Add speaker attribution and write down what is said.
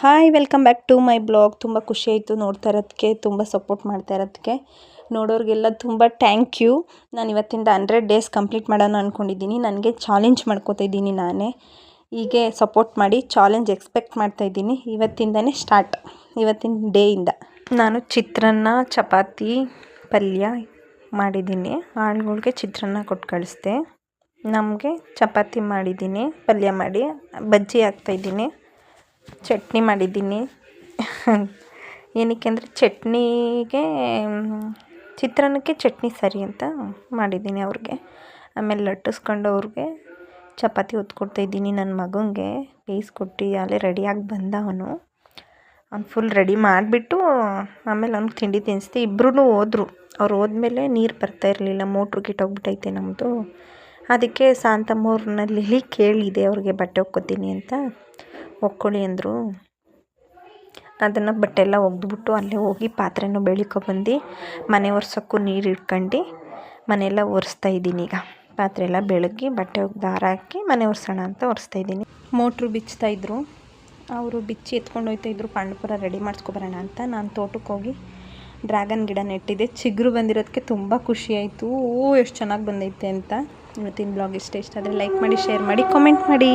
Speaker 1: Hi welcome back to my blog. ತುಂಬ ಖುಷಿ ಆಯಿತು ನೋಡ್ತಾ ಇರೋದಕ್ಕೆ, ತುಂಬ ಸಪೋರ್ಟ್ ಮಾಡ್ತಾ ಇರೋದಕ್ಕೆ. ನೋಡೋರಿಗೆಲ್ಲ ತುಂಬ ಥ್ಯಾಂಕ್ ಯು. ನಾನು ಇವತ್ತಿಂದ 100 ಡೇಸ್ ಕಂಪ್ಲೀಟ್ ಮಾಡೋಣ ಅಂದ್ಕೊಂಡಿದ್ದೀನಿ. ನನಗೆ ಚಾಲೆಂಜ್ ಮಾಡ್ಕೋತಾ ಇದ್ದೀನಿ ನಾನೇ. ಹೀಗೆ ಸಪೋರ್ಟ್ ಮಾಡಿ, ಚಾಲೆಂಜ್ ಎಕ್ಸ್ಪೆಕ್ಟ್ ಮಾಡ್ತಾಯಿದ್ದೀನಿ. ಇವತ್ತಿಂದನೇ ಸ್ಟಾರ್ಟ್, ಇವತ್ತಿನ ಡೇಯಿಂದ. ನಾನು ಚಿತ್ರಾನ್ನ, ಚಪಾತಿ, ಪಲ್ಯ ಮಾಡಿದ್ದೀನಿ. ಆಳುಗಳಿಗೆ ಚಿತ್ರಾನ್ನ ಕೊಟ್ಟು ಕಳಿಸ್ದೆ. ನಮಗೆ ಚಪಾತಿ ಮಾಡಿದ್ದೀನಿ, ಪಲ್ಯ ಮಾಡಿ ಬಜ್ಜಿ ಹಾಕ್ತಾಯಿದ್ದೀನಿ, ಚಟ್ನಿ ಮಾಡಿದ್ದೀನಿ. ಏನಕ್ಕೆ ಅಂದರೆ ಚಟ್ನಿಗೆ, ಚಿತ್ರಾನ್ನಕ್ಕೆ ಚಟ್ನಿ ಸರಿ ಅಂತ ಮಾಡಿದ್ದೀನಿ ಅವ್ರಿಗೆ. ಆಮೇಲೆ ಲಟ್ಟಿಸ್ಕೊಂಡು ಅವ್ರಿಗೆ ಚಪಾತಿ ಹೊತ್ಕೊಡ್ತಾಯಿದ್ದೀನಿ. ನನ್ನ ಮಗನಿಗೆ ಬೇಯಿಸ್ಕೊಟ್ಟು ಅಲ್ಲೇ ರೆಡಿಯಾಗಿ ಬಂದ ಅವನು ಫುಲ್ ರೆಡಿ ಮಾಡಿಬಿಟ್ಟು ಆಮೇಲೆ ಅವ್ನಿಗೆ ತಿಂಡಿ ತಿನ್ನಿಸ್ದೆ. ಇಬ್ಬರೂ ಹೋದ್ರು. ಅವ್ರು ಹೋದ್ಮೇಲೆ ನೀರು ಬರ್ತಾಯಿರಲಿಲ್ಲ, ಮೋಟ್ರು ಕಿಟ್ಟೋಗ್ಬಿಟ್ಟೈತೆ ನಮ್ಮದು. ಅದಕ್ಕೆ ಶಾಂತಮ್ಮವ್ರನ್ನಲ್ಲಿ ಕೇಳಿದೆ ಅವ್ರಿಗೆ ಬಟ್ಟೆ ಒಕ್ಕೊತೀನಿ ಅಂತ. ಒಕ್ಕೊಳ್ಳಿ ಅಂದರು. ಅದನ್ನು ಬಟ್ಟೆ ಎಲ್ಲ ಒಗೆದ್ಬಿಟ್ಟು ಅಲ್ಲೇ ಹೋಗಿ ಪಾತ್ರೆನೂ ಬೆಳಿಕೊಬಂದು ಮನೆ ಒರ್ಸೋಕ್ಕೂ ನೀರು ಇಟ್ಕೊಂಡು ಮನೆಯೆಲ್ಲ ಒರೆಸ್ತಾಯಿದ್ದೀನಿ. ಈಗ ಪಾತ್ರೆ ಎಲ್ಲ ಬೆಳಗಿ ಬಟ್ಟೆ ಒಗ್ದು ದಾರ ಹಾಕಿ ಮನೆ ಒರೆಸೋಣ ಅಂತ ಒರೆಸ್ತಾಯಿದ್ದೀನಿ. ಮೋಟ್ರು ಬಿಚ್ತಾಯಿದ್ರು, ಅವರು ಬಿಚ್ಚಿ ಎತ್ಕೊಂಡು ಹೋಗ್ತಾಯಿದ್ರು. ಪಾಂಡವಪುರ ರೆಡಿ ಮಾಡಿಸ್ಕೊಬರೋಣ ಅಂತ ನಾನು ತೋಟಕ್ಕೆ ಹೋಗಿ ಡ್ರ್ಯಾಗನ್ ಗಿಡ ನೆಟ್ಟಿದ್ದೆ. ಚಿಗುರು ಬಂದಿರೋದಕ್ಕೆ ತುಂಬ ಖುಷಿಯಾಯಿತು. ಎಷ್ಟು ಚೆನ್ನಾಗಿ ಬಂದೈತೆ ಅಂತ. ಇವತ್ತಿನ ಬ್ಲಾಗ್ ಇಷ್ಟ ಆದರೆ ಲೈಕ್ ಮಾಡಿ, ಶೇರ್ ಮಾಡಿ, ಕಾಮೆಂಟ್ ಮಾಡಿ.